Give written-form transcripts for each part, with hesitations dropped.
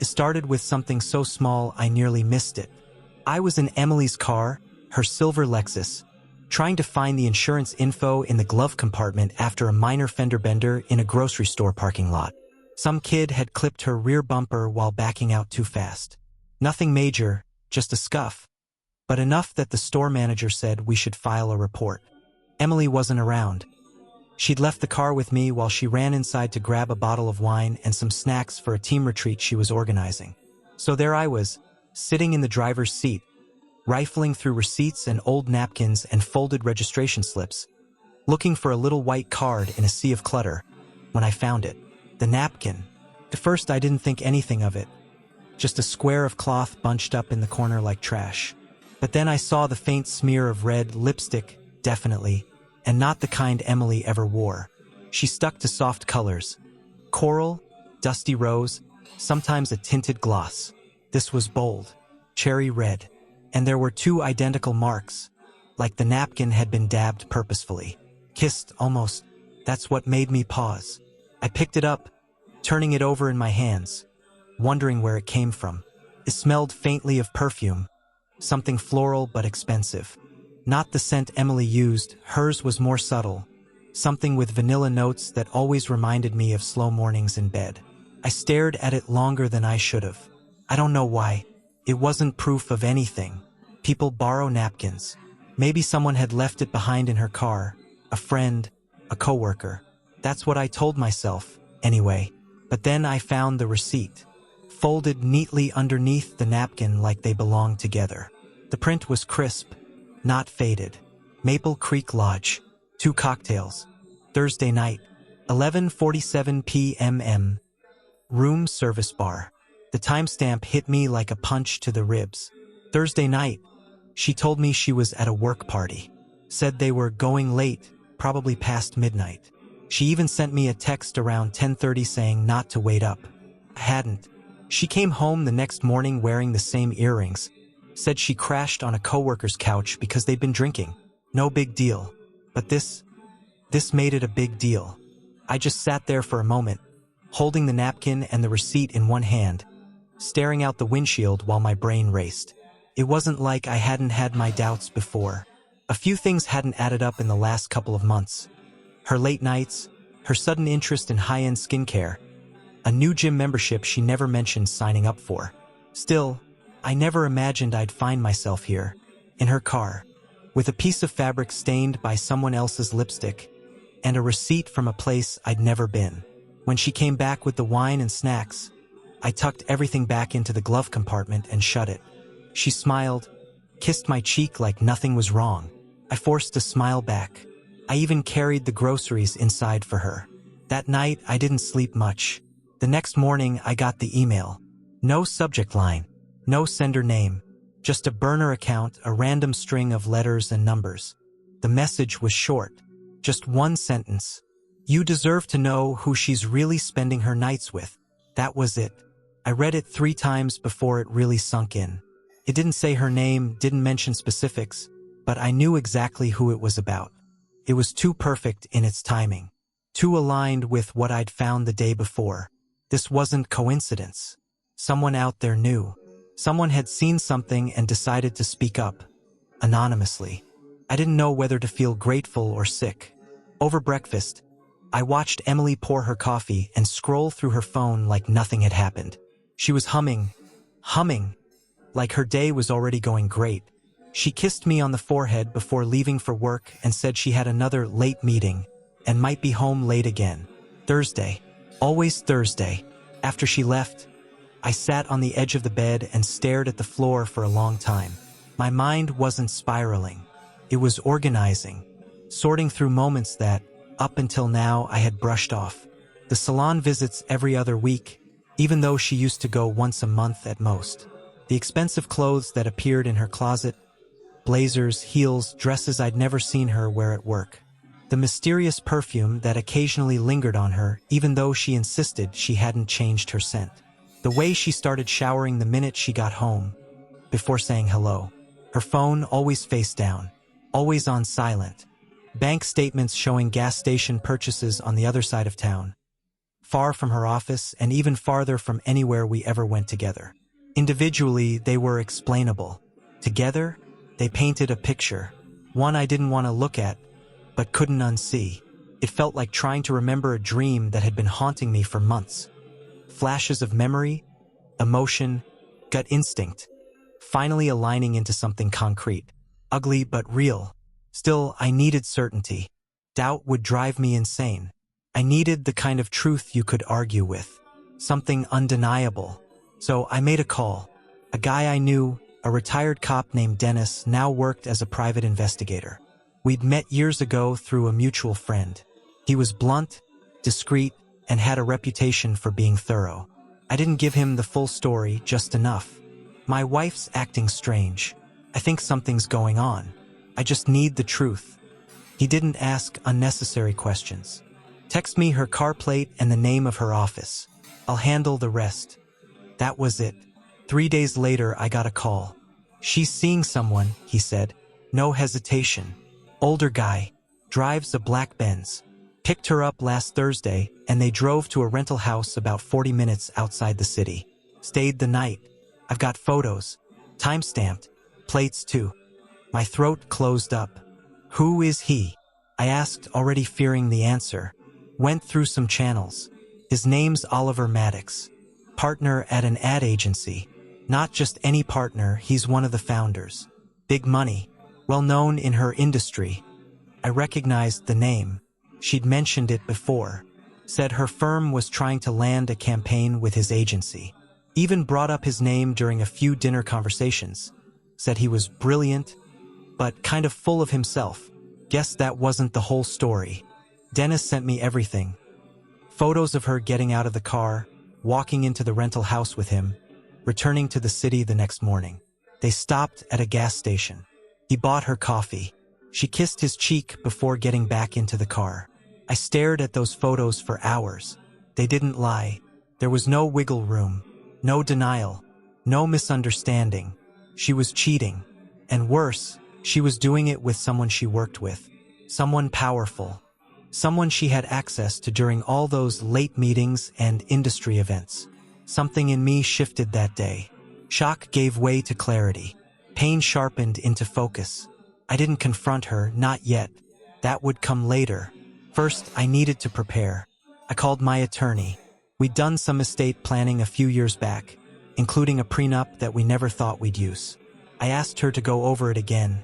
started with something so small I nearly missed it. I was in Emily's car, her silver Lexus, trying to find the insurance info in the glove compartment after a minor fender bender in a grocery store parking lot. Some kid had clipped her rear bumper while backing out too fast. Nothing major, just a scuff, but enough that the store manager said we should file a report. Emily wasn't around. She'd left the car with me while she ran inside to grab a bottle of wine and some snacks for a team retreat she was organizing. So there I was, sitting in the driver's seat, rifling through receipts and old napkins and folded registration slips, looking for a little white card in a sea of clutter, when I found it. The napkin. At first I didn't think anything of it, just a square of cloth bunched up in the corner like trash. But then I saw the faint smear of red lipstick, definitely, and not the kind Emily ever wore. She stuck to soft colors. Coral, dusty rose, sometimes a tinted gloss. This was bold, cherry red. And there were two identical marks, like the napkin had been dabbed purposefully. Kissed, almost. That's what made me pause. I picked it up, turning it over in my hands, wondering where it came from. It smelled faintly of perfume, something floral but expensive. Not the scent Emily used, hers was more subtle, something with vanilla notes that always reminded me of slow mornings in bed. I stared at it longer than I should have. I don't know why. It wasn't proof of anything. People borrow napkins. Maybe someone had left it behind in her car, a friend, a coworker. That's what I told myself, anyway. But then I found the receipt, folded neatly underneath the napkin like they belonged together. The print was crisp, not faded. Maple Creek Lodge, 2 cocktails. Thursday night, 11:47 p.m. Room service bar. The timestamp hit me like a punch to the ribs. Thursday night, she told me she was at a work party. Said they were going late, probably past midnight. She even sent me a text around 10:30 saying not to wait up. I hadn't. She came home the next morning wearing the same earrings. Said she crashed on a coworker's couch because they'd been drinking. No big deal. But this made it a big deal. I just sat there for a moment, holding the napkin and the receipt in one hand, staring out the windshield while my brain raced. It wasn't like I hadn't had my doubts before. A few things hadn't added up in the last couple of months. Her late nights, her sudden interest in high-end skincare, a new gym membership she never mentioned signing up for. Still, I never imagined I'd find myself here, in her car, with a piece of fabric stained by someone else's lipstick, and a receipt from a place I'd never been. When she came back with the wine and snacks, I tucked everything back into the glove compartment and shut it. She smiled, kissed my cheek like nothing was wrong. I forced a smile back. I even carried the groceries inside for her. That night, I didn't sleep much. The next morning, I got the email. No subject line, no sender name, just a burner account, a random string of letters and numbers. The message was short, just one sentence. You deserve to know who she's really spending her nights with. That was it. I read it 3 times before it really sunk in. It didn't say her name, didn't mention specifics, but I knew exactly who it was about. It was too perfect in its timing, too aligned with what I'd found the day before. This wasn't coincidence. Someone out there knew. Someone had seen something and decided to speak up, anonymously. I didn't know whether to feel grateful or sick. Over breakfast, I watched Emily pour her coffee and scroll through her phone like nothing had happened. She was humming, like her day was already going great. She kissed me on the forehead before leaving for work and said she had another late meeting and might be home late again. Thursday. Always Thursday. After she left, I sat on the edge of the bed and stared at the floor for a long time. My mind wasn't spiraling. It was organizing, sorting through moments that, up until now, I had brushed off. The salon visits every other week, even though she used to go once a month at most. The expensive clothes that appeared in her closet, blazers, heels, dresses I'd never seen her wear at work. The mysterious perfume that occasionally lingered on her, even though she insisted she hadn't changed her scent. The way she started showering the minute she got home, before saying hello. Her phone always face down, always on silent. Bank statements showing gas station purchases on the other side of town. far from her office and even farther from anywhere we ever went together. Individually, they were explainable. Together, they painted a picture, one I didn't want to look at, but couldn't unsee. It felt like trying to remember a dream that had been haunting me for months. Flashes of memory, emotion, gut instinct, finally aligning into something concrete. Ugly but real. Still, I needed certainty. Doubt would drive me insane. I needed the kind of truth you could argue with. Something undeniable. So I made a call. A guy I knew, a retired cop named Dennis, now worked as a private investigator. We'd met years ago through a mutual friend. He was blunt, discreet, and had a reputation for being thorough. I didn't give him the full story, just enough. My wife's acting strange. I think something's going on. I just need the truth. He didn't ask unnecessary questions. Text me her car plate and the name of her office. I'll handle the rest. That was it. 3 days later, I got a call. She's seeing someone, he said. No hesitation. Older guy. Drives a black Benz. Picked her up last Thursday, and they drove to a rental house about 40 minutes outside the city. Stayed the night. I've got photos. Time-stamped. Plates too. My throat closed up. Who is he? I asked, already fearing the answer. Went through some channels. His name's Oliver Maddox. Partner at an ad agency. Not just any partner, he's one of the founders. Big money. Well known in her industry. I recognized the name. She'd mentioned it before. Said her firm was trying to land a campaign with his agency. Even brought up his name during a few dinner conversations. Said he was brilliant, but kind of full of himself. Guess that wasn't the whole story. Dennis sent me everything. Photos of her getting out of the car, walking into the rental house with him, returning to the city the next morning. They stopped at a gas station. He bought her coffee. She kissed his cheek before getting back into the car. I stared at those photos for hours. They didn't lie. There was no wiggle room, no denial, no misunderstanding. She was cheating. And worse, she was doing it with someone she worked with. Someone powerful. Someone she had access to during all those late meetings and industry events. Something in me shifted that day. Shock gave way to clarity. Pain sharpened into focus. I didn't confront her, not yet. That would come later. First, I needed to prepare. I called my attorney. We'd done some estate planning a few years back, including a prenup that we never thought we'd use. I asked her to go over it again,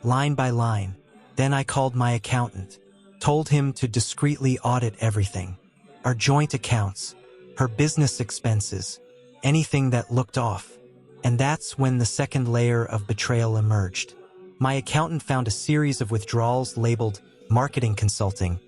line by line. Then I called my accountant. Told him to discreetly audit everything. Our joint accounts, her business expenses, anything that looked off. And that's when the second layer of betrayal emerged. My accountant found a series of withdrawals labeled marketing consulting,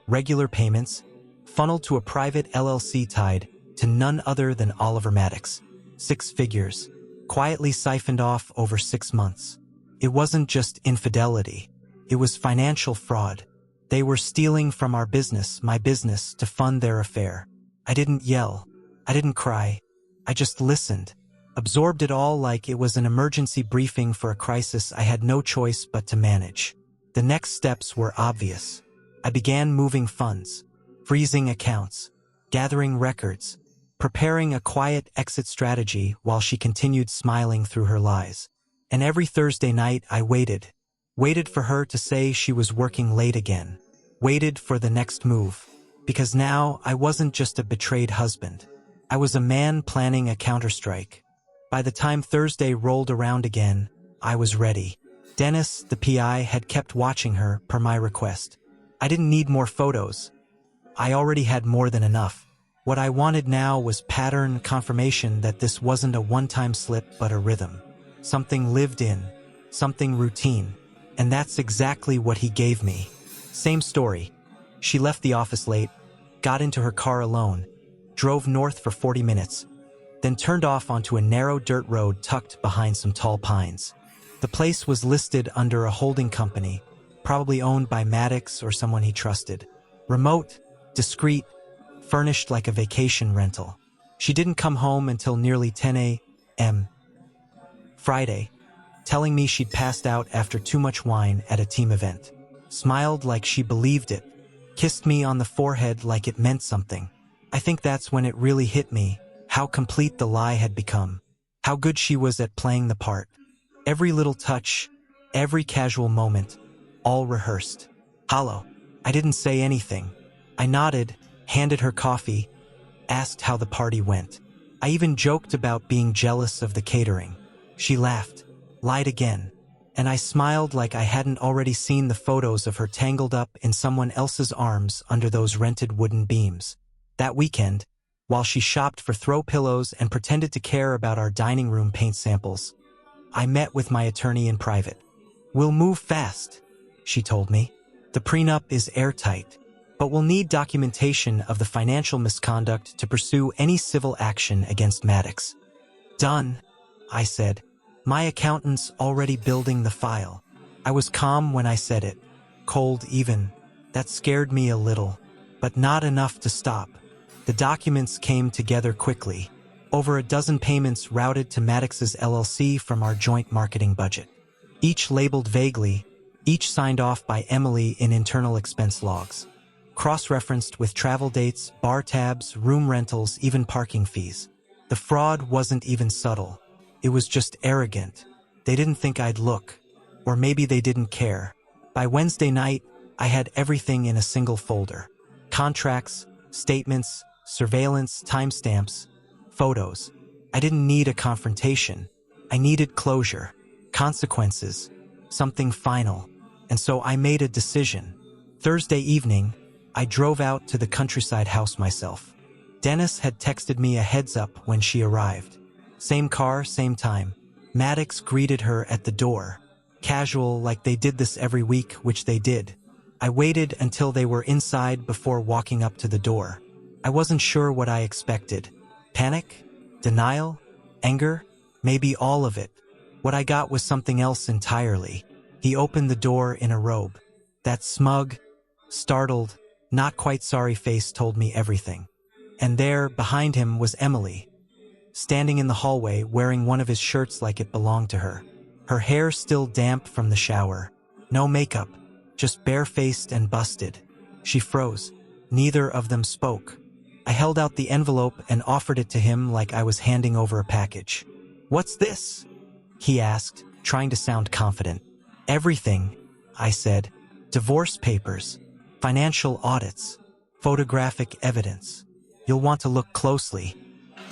regular payments, funneled to a private LLC tied to none other than Oliver Maddox. 6 figures, quietly siphoned off over 6 months. It wasn't just infidelity. It was financial fraud. They were stealing from our business, my business, to fund their affair. I didn't yell. I didn't cry. I just listened, absorbed it all like it was an emergency briefing for a crisis I had no choice but to manage. The next steps were obvious. I began moving funds, freezing accounts, gathering records, preparing a quiet exit strategy while she continued smiling through her lies. And every Thursday night I waited for her to say she was working late again, waited for the next move. Because now I wasn't just a betrayed husband. I was a man planning a counterstrike. By the time Thursday rolled around again, I was ready. Dennis, the PI, had kept watching her per my request. I didn't need more photos. I already had more than enough. What I wanted now was pattern confirmation that this wasn't a one-time slip but a rhythm. Something lived in, something routine. And that's exactly what he gave me. Same story. She left the office late, got into her car alone, drove north for 40 minutes, then turned off onto a narrow dirt road tucked behind some tall pines. The place was listed under a holding company, probably owned by Maddox or someone he trusted. Remote, discreet, furnished like a vacation rental. She didn't come home until nearly 10 a.m. Friday, telling me she'd passed out after too much wine at a team event. Smiled like she believed it. Kissed me on the forehead like it meant something. I think that's when it really hit me, how complete the lie had become, how good she was at playing the part. Every little touch, every casual moment, all rehearsed. Hollow. I didn't say anything. I nodded, handed her coffee, asked how the party went. I even joked about being jealous of the catering. She laughed, lied again, and I smiled like I hadn't already seen the photos of her tangled up in someone else's arms under those rented wooden beams. That weekend, while she shopped for throw pillows and pretended to care about our dining room paint samples, I met with my attorney in private. "We'll move fast," she told me. "The prenup is airtight, but we'll need documentation of the financial misconduct to pursue any civil action against Maddox." "Done," I said. "My accountant's already building the file." I was calm when I said it, cold even. That scared me a little, but not enough to stop. The documents came together quickly. Over a dozen payments routed to Maddox's LLC from our joint marketing budget. Each labeled vaguely, each signed off by Emily in internal expense logs. Cross-referenced with travel dates, bar tabs, room rentals, even parking fees. The fraud wasn't even subtle. It was just arrogant. They didn't think I'd look. Or maybe they didn't care. By Wednesday night, I had everything in a single folder. Contracts, statements, surveillance, timestamps, photos. I didn't need a confrontation. I needed closure, consequences, something final. And so I made a decision. Thursday evening, I drove out to the countryside house myself. Dennis had texted me a heads up when she arrived. Same car, same time. Maddox greeted her at the door. Casual, like they did this every week, which they did. I waited until they were inside before walking up to the door. I wasn't sure what I expected. Panic? Denial? Anger? Maybe all of it. What I got was something else entirely. He opened the door in a robe. That smug, startled, not quite sorry face told me everything. And there, behind him, was Emily, standing in the hallway wearing one of his shirts like it belonged to her. Her hair still damp from the shower. No makeup, just barefaced and busted. She froze. Neither of them spoke. I held out the envelope and offered it to him like I was handing over a package. "What's this?" he asked, trying to sound confident. "Everything," I said. "Divorce papers, financial audits, photographic evidence. You'll want to look closely."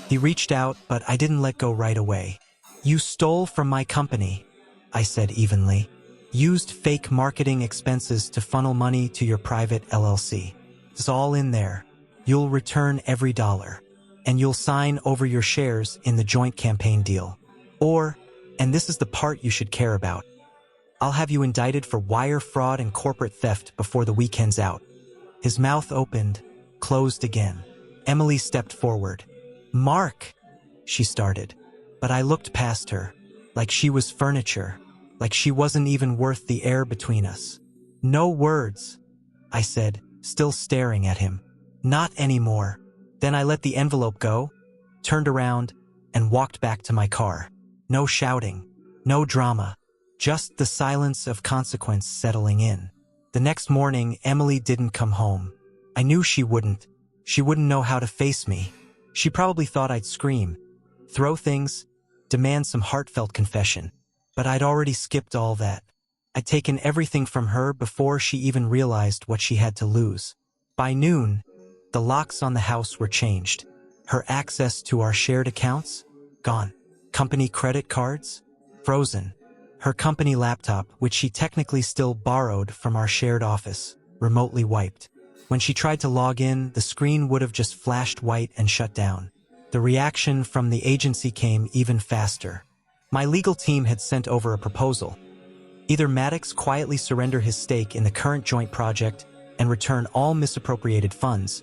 He reached out, but I didn't let go right away. "You stole from my company," I said evenly. "Used fake marketing expenses to funnel money to your private LLC. It's all in there. You'll return every dollar. And you'll sign over your shares in the joint campaign deal. Or, and this is the part you should care about, I'll have you indicted for wire fraud and corporate theft before the weekend's out." His mouth opened, closed again. Emily stepped forward. "Mark," she started, but I looked past her, like she was furniture, like she wasn't even worth the air between us. "No words," I said, still staring at him. "Not anymore." Then I let the envelope go, turned around, and walked back to my car. No shouting, no drama, just the silence of consequence settling in. The next morning, Emily didn't come home. I knew she wouldn't. She wouldn't know how to face me. She probably thought I'd scream, throw things, demand some heartfelt confession. But I'd already skipped all that. I'd taken everything from her before she even realized what she had to lose. By noon, the locks on the house were changed. Her access to our shared accounts? Gone. Company credit cards? Frozen. Her company laptop, which she technically still borrowed from our shared office, remotely wiped. When she tried to log in, the screen would have just flashed white and shut down. The reaction from the agency came even faster. My legal team had sent over a proposal. Either Maddox quietly surrender his stake in the current joint project and return all misappropriated funds,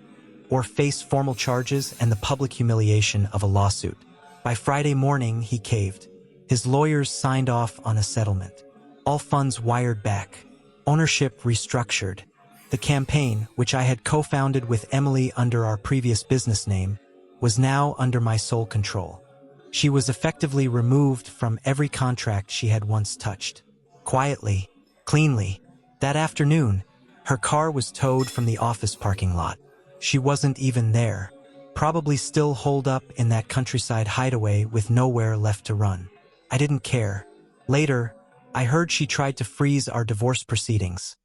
or face formal charges and the public humiliation of a lawsuit. By Friday morning, he caved. His lawyers signed off on a settlement. All funds wired back. Ownership restructured. The campaign, which I had co-founded with Emily under our previous business name, was now under my sole control. She was effectively removed from every contract she had once touched. Quietly, cleanly. That afternoon, her car was towed from the office parking lot. She wasn't even there. probably still holed up in that countryside hideaway with nowhere left to run. I didn't care. Later, I heard she tried to freeze our divorce proceedings,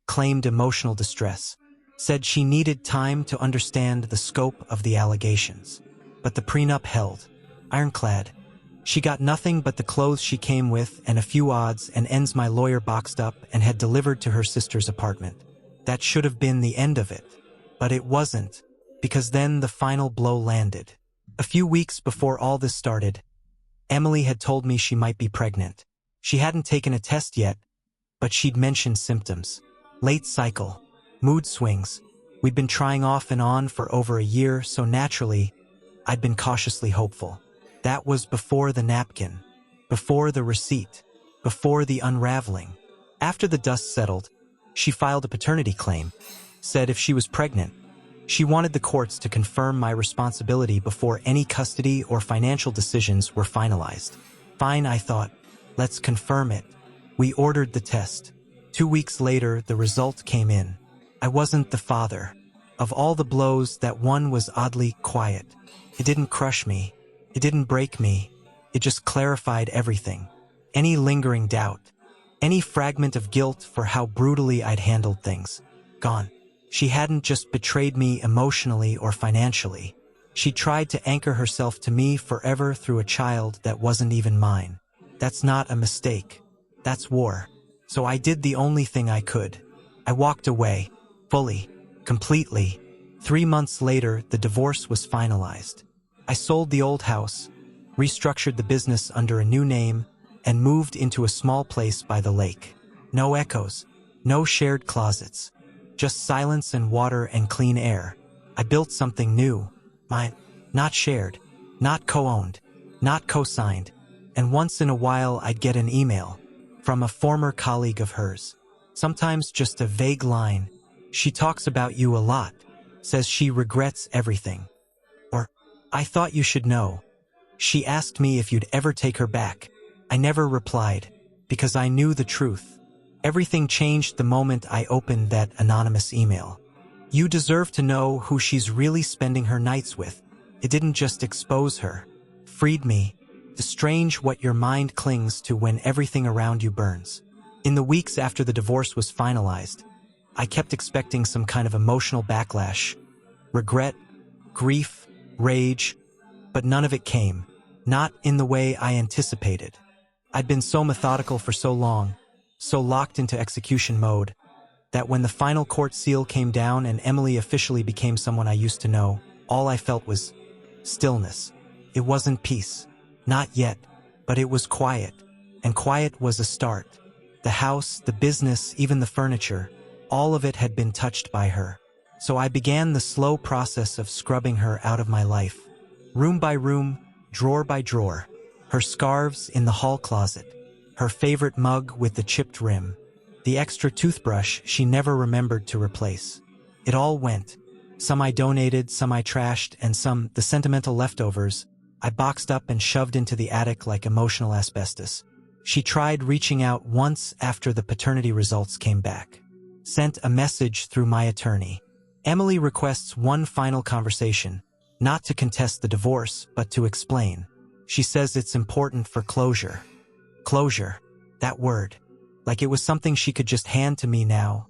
claimed emotional distress, said she needed time to understand the scope of the allegations. But the prenup held, ironclad. She got nothing but the clothes she came with and a few odds and ends my lawyer boxed up and had delivered to her sister's apartment. That should have been the end of it. But it wasn't, because then the final blow landed. A few weeks before all this started, Emily had told me she might be pregnant. She hadn't taken a test yet, but she'd mentioned symptoms. Late cycle, mood swings. We'd been trying off and on for over a year, so naturally, I'd been cautiously hopeful. That was before the napkin, before the receipt, before the unraveling. After the dust settled, she filed a paternity claim, said if she was pregnant, she wanted the courts to confirm my responsibility before any custody or financial decisions were finalized. Fine, I thought. Let's confirm it. We ordered the test. 2 weeks later, the result came in. I wasn't the father. Of all the blows, that one was oddly quiet. It didn't crush me. It didn't break me. It just clarified everything. Any lingering doubt, any fragment of guilt for how brutally I'd handled things, gone. She hadn't just betrayed me emotionally or financially. She tried to anchor herself to me forever through a child that wasn't even mine. That's not a mistake. That's war. So I did the only thing I could. I walked away, fully, completely. 3 months later, the divorce was finalized. I sold the old house, restructured the business under a new name, and moved into a small place by the lake. No echoes, no shared closets, just silence and water and clean air. I built something new, mine, not shared, not co-owned, not co-signed, and once in a while I'd get an email from a former colleague of hers. Sometimes just a vague line. She talks about you a lot, says she regrets everything. Or, I thought you should know. She asked me if you'd ever take her back. I never replied, because I knew the truth. Everything changed the moment I opened that anonymous email. You deserve to know who she's really spending her nights with. It didn't just expose her. Freed me. The strange what your mind clings to when everything around you burns. In the weeks after the divorce was finalized, I kept expecting some kind of emotional backlash. Regret, grief, rage, but none of it came. Not in the way I anticipated. I'd been so methodical for so long, so locked into execution mode, that when the final court seal came down and Emily officially became someone I used to know, all I felt was stillness. It wasn't peace. Not yet, but it was quiet, and quiet was a start. The house, the business, even the furniture, all of it had been touched by her. So I began the slow process of scrubbing her out of my life. Room by room, drawer by drawer. Her scarves in the hall closet. Her favorite mug with the chipped rim. The extra toothbrush she never remembered to replace. It all went. Some I donated, some I trashed, and some, the sentimental leftovers, I boxed up and shoved into the attic like emotional asbestos. She tried reaching out once after the paternity results came back. Sent a message through my attorney. Emily requests one final conversation, not to contest the divorce, but to explain. She says it's important for closure. Closure. That word. Like it was something she could just hand to me now.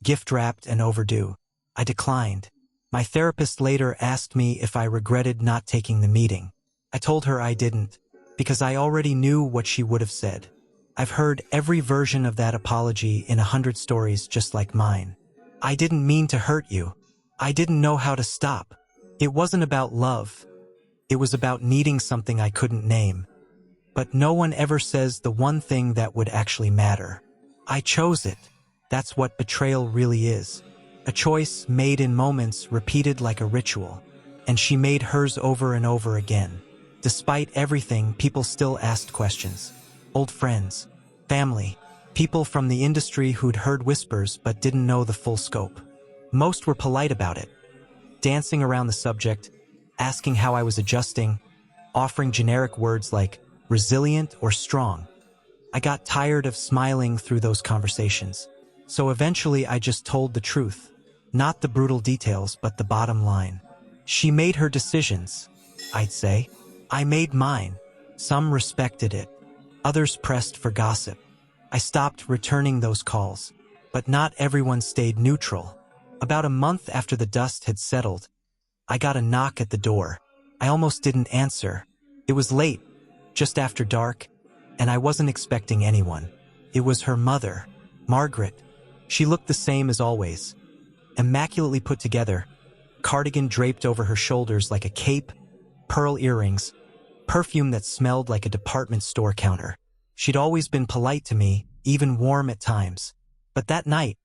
Gift-wrapped and overdue. I declined. My therapist later asked me if I regretted not taking the meeting. I told her I didn't, because I already knew what she would have said. I've heard every version of that apology in 100 stories just like mine. I didn't mean to hurt you. I didn't know how to stop. It wasn't about love. It was about needing something I couldn't name. But no one ever says the one thing that would actually matter. I chose it. That's what betrayal really is. A choice made in moments, repeated like a ritual. And she made hers over and over again. Despite everything, people still asked questions. Old friends, family, people from the industry who'd heard whispers but didn't know the full scope. Most were polite about it, dancing around the subject, asking how I was adjusting, offering generic words like resilient or strong. I got tired of smiling through those conversations. So eventually I just told the truth. Not the brutal details, but the bottom line. She made her decisions, I'd say. I made mine. Some respected it. Others pressed for gossip. I stopped returning those calls. But not everyone stayed neutral. About a month after the dust had settled, I got a knock at the door. I almost didn't answer. It was late, just after dark, and I wasn't expecting anyone. It was her mother, Margaret. She looked the same as always, immaculately put together, cardigan draped over her shoulders like a cape, pearl earrings, perfume that smelled like a department store counter. She'd always been polite to me, even warm at times. But that night,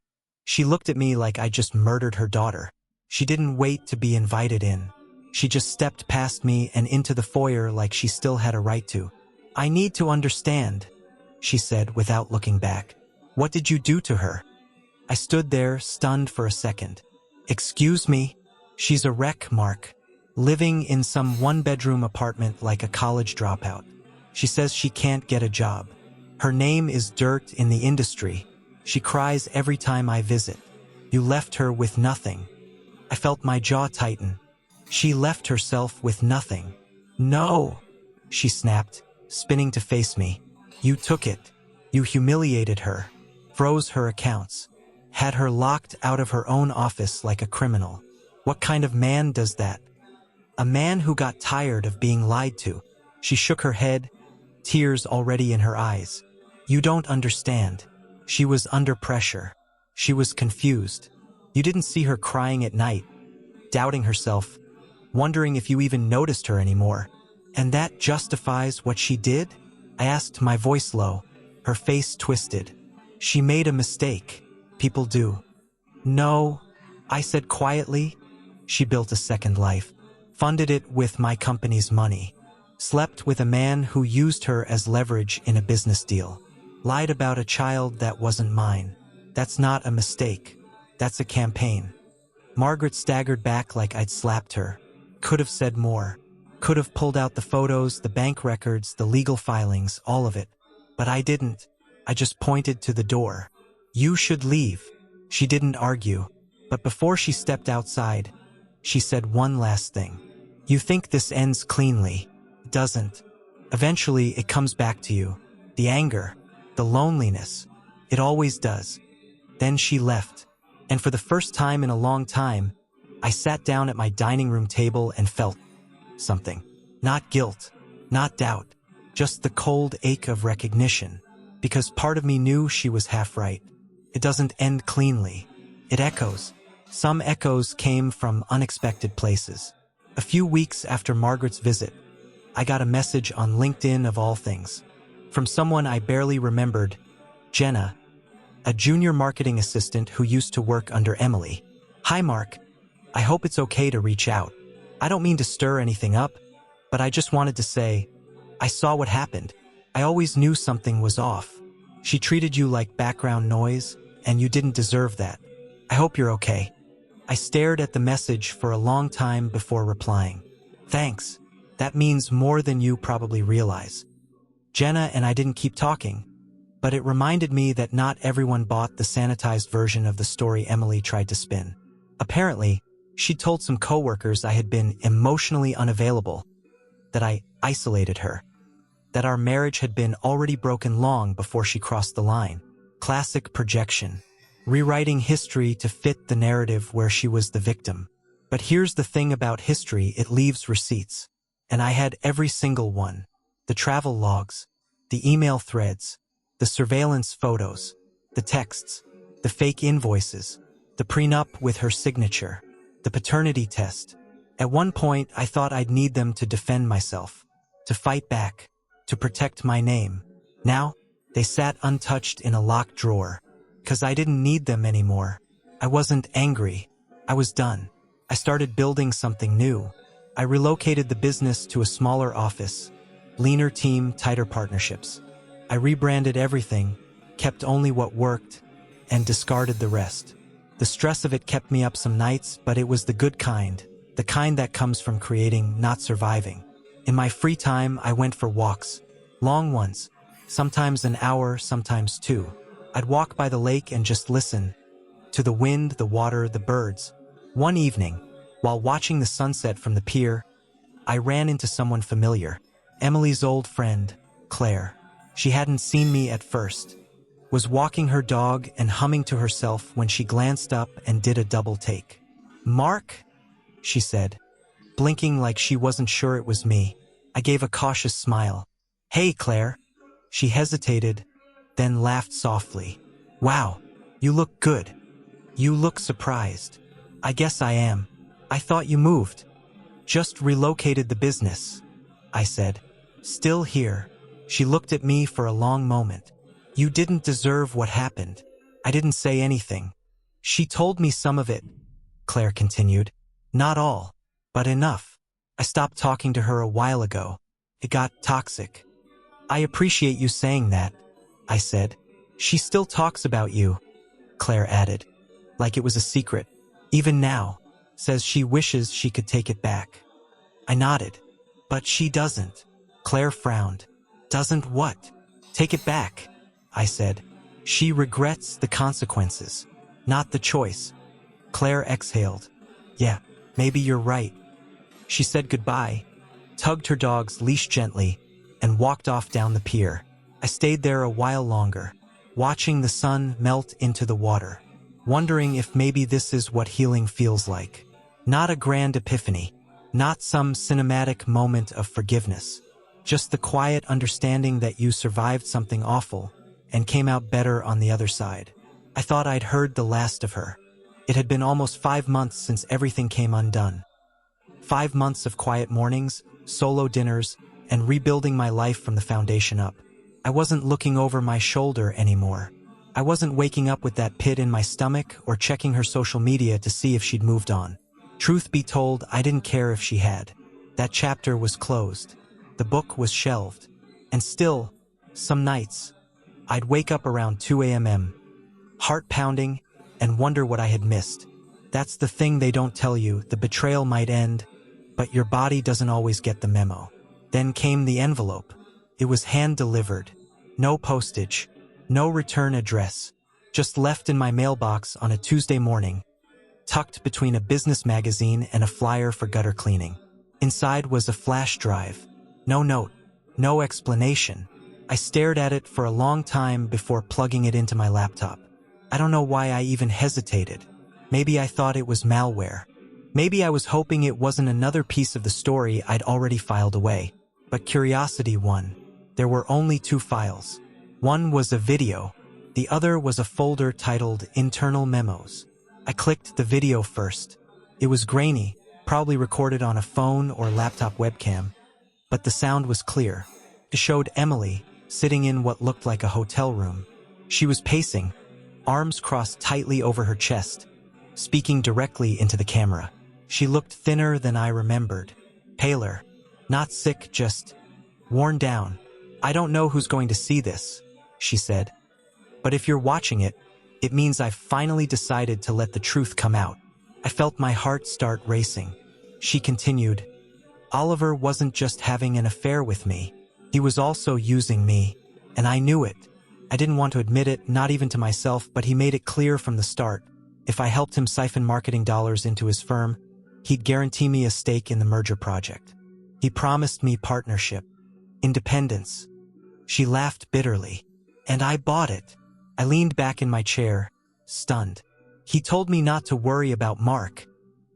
she looked at me like I just murdered her daughter. She didn't wait to be invited in. She just stepped past me and into the foyer like she still had a right to. "I need to understand," she said without looking back. "What did you do to her?" I stood there, stunned for a second. "Excuse me?" "She's a wreck, Mark. Living in some one-bedroom apartment like a college dropout. She says she can't get a job. Her name is dirt in the industry. She cries every time I visit. You left her with nothing." I felt my jaw tighten. She left herself with nothing. "No," she snapped, spinning to face me. "You took it. You humiliated her, froze her accounts, had her locked out of her own office like a criminal. What kind of man does that? A man who got tired of being lied to." She shook her head, tears already in her eyes. "You don't understand. She was under pressure. She was confused. You didn't see her crying at night, doubting herself, wondering if you even noticed her anymore. And that justifies what she did?" I asked, my voice low, her face twisted. "She made a mistake. People do." "No," I said quietly. "She built a second life, funded it with my company's money, slept with a man who used her as leverage in a business deal, lied about a child that wasn't mine. That's not a mistake. That's a campaign." Margaret staggered back like I'd slapped her. Could have said more. Could have pulled out the photos, the bank records, the legal filings, all of it. But I didn't. I just pointed to the door. "You should leave." She didn't argue. But before she stepped outside, she said one last thing. "You think this ends cleanly. It doesn't. Eventually, it comes back to you. The anger, the loneliness. It always does." Then she left. And for the first time in a long time, I sat down at my dining room table and felt something. Not guilt, not doubt, just the cold ache of recognition. Because part of me knew she was half right. It doesn't end cleanly. It echoes. Some echoes came from unexpected places. A few weeks after Margaret's visit, I got a message on LinkedIn of all things. From someone I barely remembered, Jenna, a junior marketing assistant who used to work under Emily. "Hi, Mark. I hope it's okay to reach out. I don't mean to stir anything up, but I just wanted to say, I saw what happened. I always knew something was off. She treated you like background noise, and you didn't deserve that. I hope you're okay." I stared at the message for a long time before replying. "Thanks. That means more than you probably realize." Jenna and I didn't keep talking, but it reminded me that not everyone bought the sanitized version of the story Emily tried to spin. Apparently, she'd told some coworkers I had been emotionally unavailable, that I isolated her, that our marriage had been already broken long before she crossed the line. Classic projection. Rewriting history to fit the narrative where she was the victim. But here's the thing about history, it leaves receipts. And I had every single one. The travel logs, the email threads, the surveillance photos, the texts, the fake invoices, the prenup with her signature, the paternity test. At one point, I thought I'd need them to defend myself, to fight back, to protect my name. Now, they sat untouched in a locked drawer, because I didn't need them anymore. I wasn't angry. I was done. I started building something new. I relocated the business to a smaller office, leaner team, tighter partnerships. I rebranded everything, kept only what worked, and discarded the rest. The stress of it kept me up some nights, but it was the good kind, the kind that comes from creating, not surviving. In my free time, I went for walks, long ones, sometimes an hour, sometimes two. I'd walk by the lake and just listen to the wind, the water, the birds. One evening, While watching the sunset from the pier, I ran into someone familiar. Emily's old friend, Claire. She hadn't seen me at first, was walking her dog and humming to herself when she glanced up and did a double take. "Mark?" she said, blinking like she wasn't sure it was me. I gave a cautious smile. "Hey, Claire." She hesitated, then laughed softly. "Wow, you look good. You look surprised." "I guess I am. I thought you moved." "Just relocated the business," I said. "Still here." She looked at me for a long moment. "You didn't deserve what happened." I didn't say anything. "She told me some of it," Claire continued. "Not all, but enough. I stopped talking to her a while ago. It got toxic." "I appreciate you saying that," I said. "She still talks about you," Claire added, like it was a secret. "Even now, says she wishes she could take it back." I nodded. "But she doesn't." Claire frowned. "Doesn't what?" "Take it back," I said. "She regrets the consequences, not the choice." Claire exhaled. "Yeah, maybe you're right." She said goodbye, tugged her dog's leash gently, and walked off down the pier. I stayed there a while longer, watching the sun melt into the water, wondering if maybe this is what healing feels like. Not a grand epiphany, not some cinematic moment of forgiveness, just the quiet understanding that you survived something awful and came out better on the other side. I thought I'd heard the last of her. It had been almost 5 months since everything came undone. 5 months of quiet mornings, solo dinners, and rebuilding my life from the foundation up. I wasn't looking over my shoulder anymore. I wasn't waking up with that pit in my stomach or checking her social media to see if she'd moved on. Truth be told, I didn't care if she had. That chapter was closed. The book was shelved. And still, some nights, I'd wake up around 2 a.m., heart pounding, and wonder what I had missed. That's the thing they don't tell you. The betrayal might end, but your body doesn't always get the memo. Then came the envelope. It was hand-delivered. No postage. No return address. Just left in my mailbox on a Tuesday morning, tucked between a business magazine and a flyer for gutter cleaning. Inside was a flash drive. No note. No explanation. I stared at it for a long time before plugging it into my laptop. I don't know why I even hesitated. Maybe I thought it was malware. Maybe I was hoping it wasn't another piece of the story I'd already filed away. But curiosity won. There were only 2 files. One was a video. The other was a folder titled Internal Memos. I clicked the video first. It was grainy, probably recorded on a phone or laptop webcam, but the sound was clear. It showed Emily sitting in what looked like a hotel room. She was pacing, arms crossed tightly over her chest, speaking directly into the camera. She looked thinner than I remembered, paler, not sick, just worn down. "I don't know who's going to see this," she said, "but if you're watching it, it means I've finally decided to let the truth come out." I felt my heart start racing. She continued, "Oliver wasn't just having an affair with me. He was also using me, and I knew it. I didn't want to admit it, not even to myself, but he made it clear from the start. If I helped him siphon marketing dollars into his firm, he'd guarantee me a stake in the merger project. He promised me partnership, independence." She laughed bitterly, and I bought it. I leaned back in my chair, stunned. "He told me not to worry about Mark,"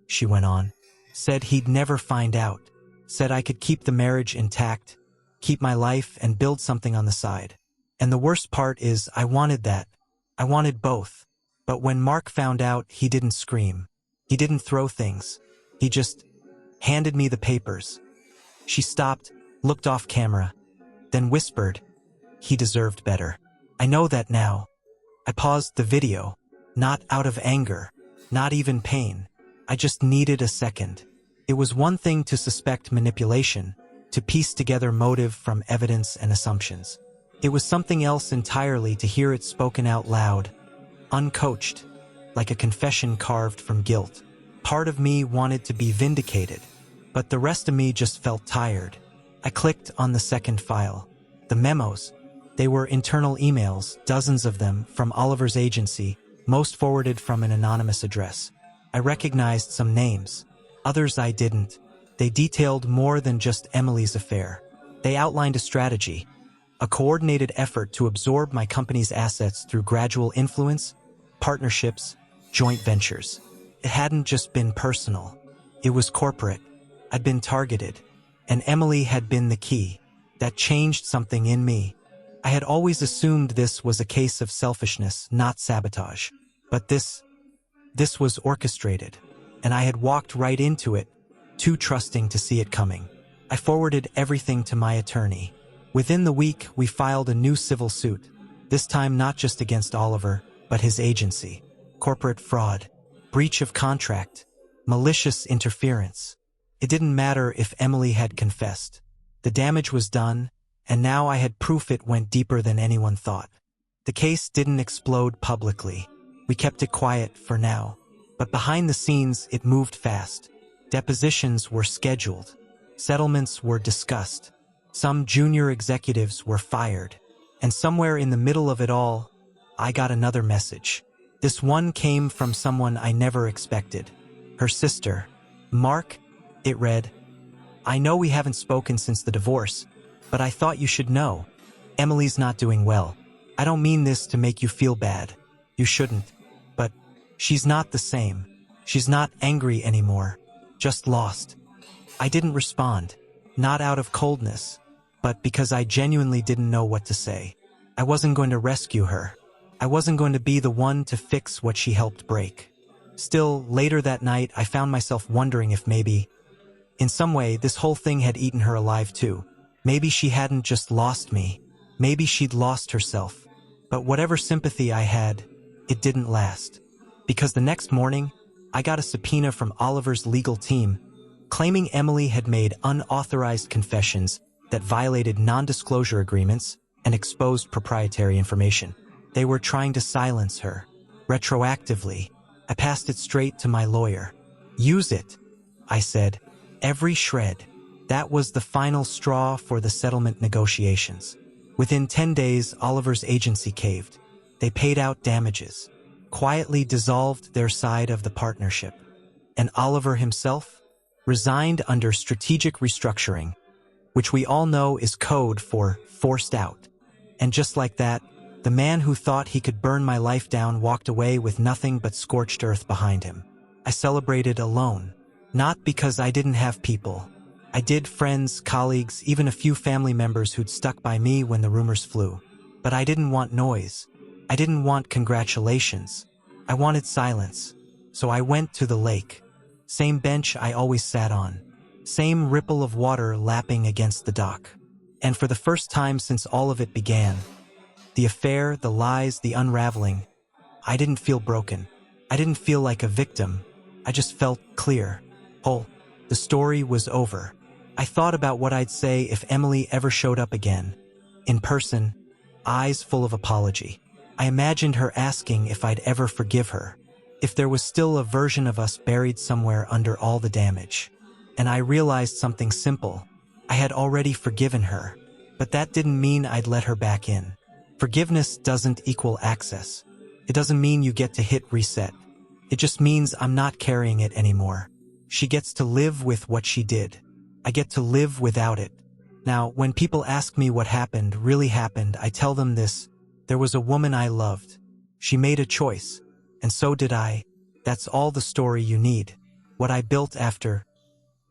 she went on. "Said he'd never find out. Said I could keep the marriage intact, keep my life, and build something on the side. And the worst part is I wanted that. I wanted both. But when Mark found out, he didn't scream. He didn't throw things. He just handed me the papers." She stopped, looked off camera, then whispered, "He deserved better. I know that now." I paused the video, not out of anger, not even pain. I just needed a second. It was one thing to suspect manipulation, to piece together motive from evidence and assumptions. It was something else entirely to hear it spoken out loud, uncoached, like a confession carved from guilt. Part of me wanted to be vindicated, but the rest of me just felt tired. I clicked on the second file. The memos. They were internal emails, dozens of them, from Oliver's agency, most forwarded from an anonymous address. I recognized some names. Others I didn't. They detailed more than just Emily's affair. They outlined a strategy, a coordinated effort to absorb my company's assets through gradual influence, partnerships, joint ventures. It hadn't just been personal. It was corporate. I'd been targeted, and Emily had been the key. That changed something in me. I had always assumed this was a case of selfishness, not sabotage. But this was orchestrated, and I had walked right into it, too trusting to see it coming. I forwarded everything to my attorney. Within the week, we filed a new civil suit, this time not just against Oliver, but his agency. Corporate fraud, breach of contract, malicious interference. It didn't matter if Emily had confessed. The damage was done, and now I had proof it went deeper than anyone thought. The case didn't explode publicly. We kept it quiet for now. But behind the scenes, it moved fast. Depositions were scheduled. Settlements were discussed. Some junior executives were fired. And somewhere in the middle of it all, I got another message. This one came from someone I never expected. Her sister. Mark, it read, "I know we haven't spoken since the divorce, but I thought you should know. Emily's not doing well. I don't mean this to make you feel bad. You shouldn't. But she's not the same. She's not angry anymore. Just lost." I didn't respond, not out of coldness, but because I genuinely didn't know what to say. I wasn't going to rescue her. I wasn't going to be the one to fix what she helped break. Still, later that night, I found myself wondering if maybe, in some way, this whole thing had eaten her alive too. Maybe she hadn't just lost me. Maybe she'd lost herself. But whatever sympathy I had, it didn't last. Because the next morning, I got a subpoena from Oliver's legal team, claiming Emily had made unauthorized confessions that violated non-disclosure agreements and exposed proprietary information. They were trying to silence her. Retroactively, I passed it straight to my lawyer. "Use it," I said. "Every shred." That was the final straw for the settlement negotiations. Within 10 days, Oliver's agency caved. They paid out damages, quietly dissolved their side of the partnership. And Oliver himself resigned under strategic restructuring, which we all know is code for forced out. And just like that, the man who thought he could burn my life down walked away with nothing but scorched earth behind him. I celebrated alone, not because I didn't have people. I did, friends, colleagues, even a few family members who'd stuck by me when the rumors flew. But I didn't want noise. I didn't want congratulations. I wanted silence. So I went to the lake. Same bench I always sat on. Same ripple of water lapping against the dock. And for the first time since all of it began, the affair, the lies, the unraveling, I didn't feel broken. I didn't feel like a victim. I just felt clear, whole. The story was over. I thought about what I'd say if Emily ever showed up again. In person, eyes full of apology. I imagined her asking if I'd ever forgive her, if there was still a version of us buried somewhere under all the damage. And I realized something simple. I had already forgiven her, but that didn't mean I'd let her back in. Forgiveness doesn't equal access. It doesn't mean you get to hit reset. It just means I'm not carrying it anymore. She gets to live with what she did. I get to live without it. Now, when people ask me what happened, really happened, I tell them this. There was a woman I loved. She made a choice, and so did I. That's all the story you need. What I built after,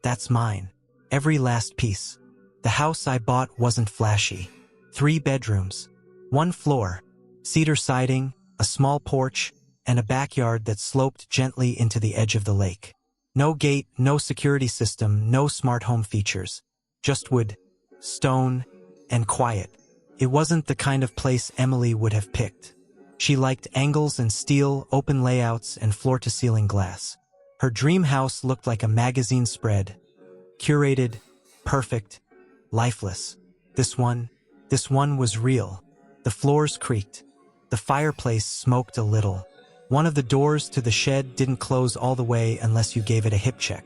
that's mine. Every last piece. The house I bought wasn't flashy. 3 bedrooms, 1 floor, cedar siding, a small porch, and a backyard that sloped gently into the edge of the lake. No gate, no security system, no smart home features. Just wood, stone, and quiet. It wasn't the kind of place Emily would have picked. She liked angles and steel, open layouts, and floor-to-ceiling glass. Her dream house looked like a magazine spread. Curated, perfect, lifeless. This one was real. The floors creaked. The fireplace smoked a little. One of the doors to the shed didn't close all the way unless you gave it a hip check.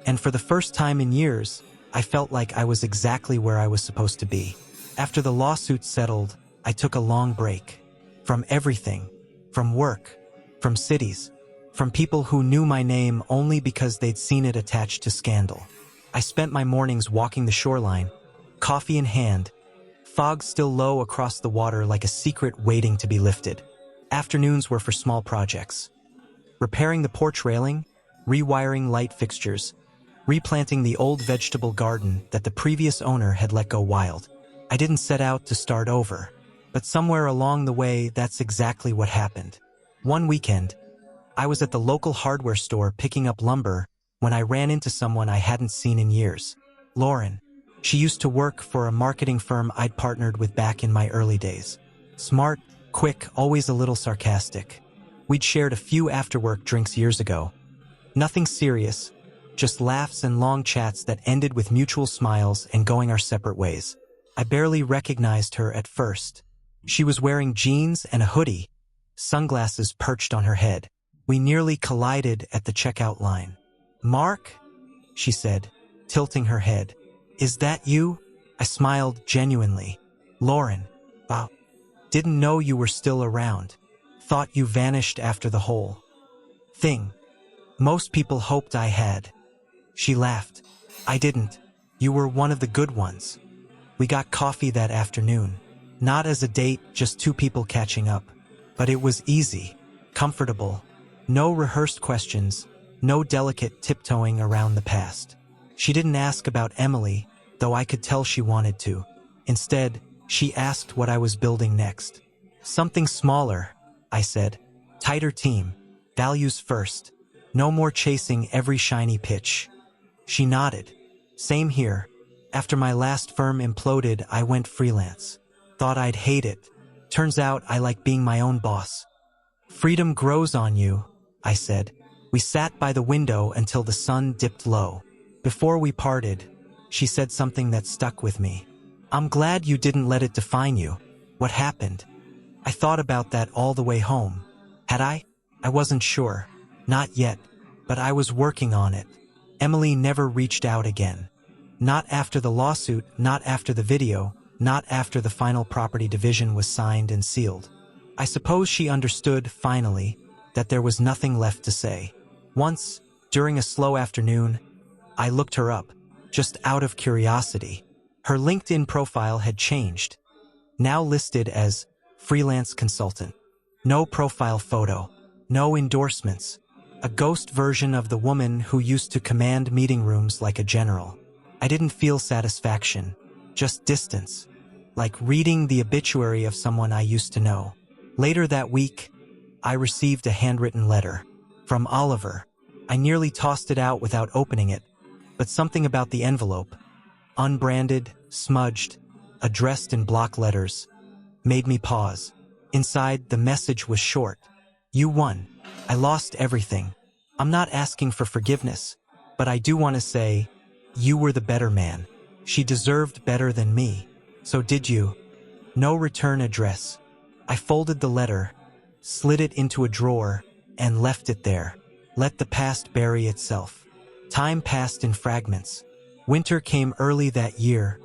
And for the first time in years, I felt like I was exactly where I was supposed to be. After the lawsuit settled, I took a long break. From everything. From work. From cities. from people who knew my name only because they'd seen it attached to scandal. I spent my mornings walking the shoreline, coffee in hand, fog still low across the water like a secret waiting to be lifted. Afternoons were for small projects. Repairing the porch railing, rewiring light fixtures, replanting the old vegetable garden that the previous owner had let go wild. I didn't set out to start over, but somewhere along the way, that's exactly what happened. One weekend, I was at the local hardware store picking up lumber when I ran into someone I hadn't seen in years. Lauren. She used to work for a marketing firm I'd partnered with back in my early days. Smart, quick, always a little sarcastic. We'd shared a few after-work drinks years ago. Nothing serious, just laughs and long chats that ended with mutual smiles and going our separate ways. I barely recognized her at first. She was wearing jeans and a hoodie, sunglasses perched on her head. We nearly collided at the checkout line. "Mark?" she said, tilting her head. "Is that you?" I smiled genuinely. "Lauren. Wow. Didn't know you were still around. Thought you vanished after the whole thing. Most people hoped I had." She laughed. "I didn't. You were one of the good ones." We got coffee that afternoon. Not as a date, just two people catching up. But it was easy, comfortable. No rehearsed questions, no delicate tiptoeing around the past. She didn't ask about Emily, though I could tell she wanted to. Instead, she asked what I was building next. "Something smaller," I said. "Tighter team. Values first. No more chasing every shiny pitch." She nodded. "Same here. After my last firm imploded, I went freelance. Thought I'd hate it. Turns out I like being my own boss." "Freedom grows on you," I said. We sat by the window until the sun dipped low. Before we parted, she said something that stuck with me. "I'm glad you didn't let it define you. What happened?" I thought about that all the way home. Had I? I wasn't sure. Not yet, but I was working on it. Emily never reached out again. Not after the lawsuit, not after the video, not after the final property division was signed and sealed. I suppose she understood, finally, that there was nothing left to say. Once, during a slow afternoon, I looked her up, just out of curiosity. Her LinkedIn profile had changed, now listed as freelance consultant. No profile photo, no endorsements. A ghost version of the woman who used to command meeting rooms like a general. I didn't feel satisfaction, just distance, like reading the obituary of someone I used to know. Later that week, I received a handwritten letter from Oliver. I nearly tossed it out without opening it, but something about the envelope, unbranded, smudged, addressed in block letters, made me pause. Inside, the message was short. "You won. I lost everything. I'm not asking for forgiveness, but I do want to say, you were the better man. She deserved better than me. So did you." No return address. I folded the letter, slid it into a drawer, and left it there. Let the past bury itself. Time passed in fragments. Winter came early that year,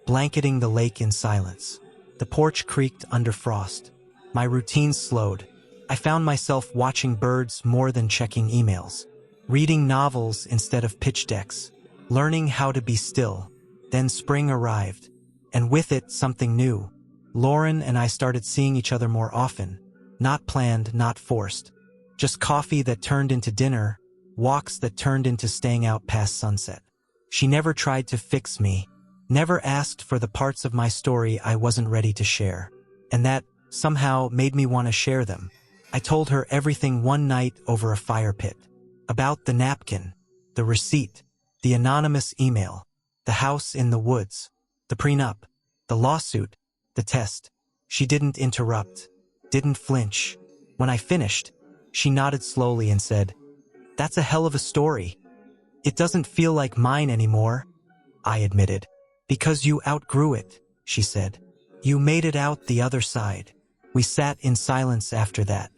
blanketing the lake in silence. The porch creaked under frost. My routine slowed. I found myself watching birds more than checking emails, reading novels instead of pitch decks, learning how to be still. Then spring arrived, and with it something new. Lauren and I started seeing each other more often, not planned, not forced. Just coffee that turned into dinner, walks that turned into staying out past sunset. She never tried to fix me, never asked for the parts of my story I wasn't ready to share. And that, somehow, made me want to share them. I told her everything one night over a fire pit. About the napkin, the receipt, the anonymous email, the house in the woods, the prenup, the lawsuit, the test. She didn't interrupt, didn't flinch. When I finished, she nodded slowly and said, "That's a hell of a story." "It doesn't feel like mine anymore," I admitted. "Because you outgrew it," she said. "You made it out the other side." We sat in silence after that.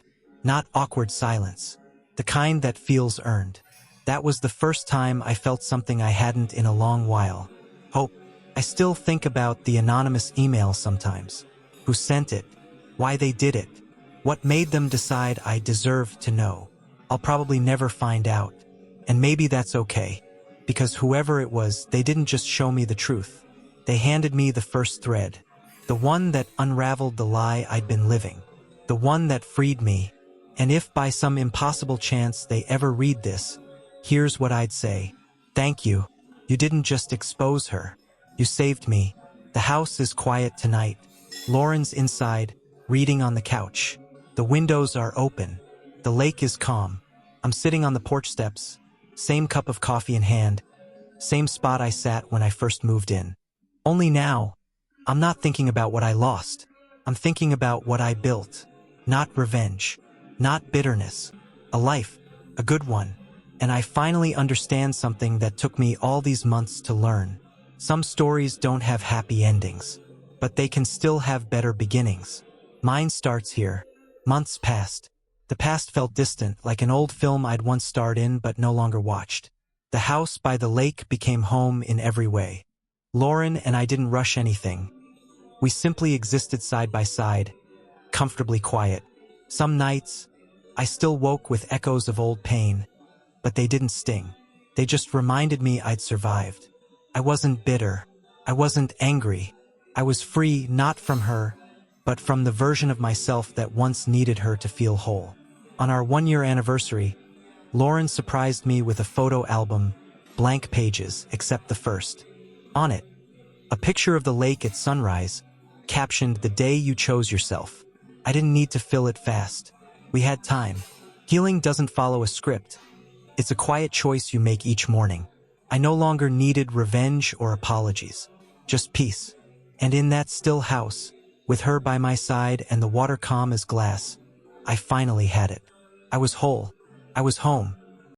Not awkward silence, the kind that feels earned. That was the first time I felt something I hadn't in a long while. Hope. I still think about the anonymous email sometimes. Who sent it? Why they did it? What made them decide I deserved to know? I'll probably never find out. And maybe that's okay. Because whoever it was, they didn't just show me the truth. They handed me the first thread. The one that unraveled the lie I'd been living. The one that freed me. And if by some impossible chance they ever read this, here's what I'd say. Thank you. You didn't just expose her. You saved me. The house is quiet tonight. Lauren's inside, reading on the couch. The windows are open. The lake is calm. I'm sitting on the porch steps, same cup of coffee in hand, same spot I sat when I first moved in. Only now, I'm not thinking about what I lost. I'm thinking about what I built. Not revenge. Not bitterness. A life. A good one. And I finally understand something that took me all these months to learn. Some stories don't have happy endings, but they can still have better beginnings. Mine starts here. Months passed. The past felt distant, like an old film I'd once starred in but no longer watched. The house by the lake became home in every way. Lauren and I didn't rush anything. We simply existed side by side, comfortably quiet. Some nights, I still woke with echoes of old pain, but they didn't sting. They just reminded me I'd survived. I wasn't bitter. I wasn't angry. I was free not from her, but from the version of myself that once needed her to feel whole. On our 1-year anniversary, Lauren surprised me with a photo album, blank pages, except the first. On it, a picture of the lake at sunrise, captioned "The day you chose yourself." I didn't need to fill it fast. We had time. Healing doesn't follow a script. It's a quiet choice you make each morning. I no longer needed revenge or apologies, just peace. And in that still house, with her by my side and the water calm as glass, I finally had it. I was whole. I was home.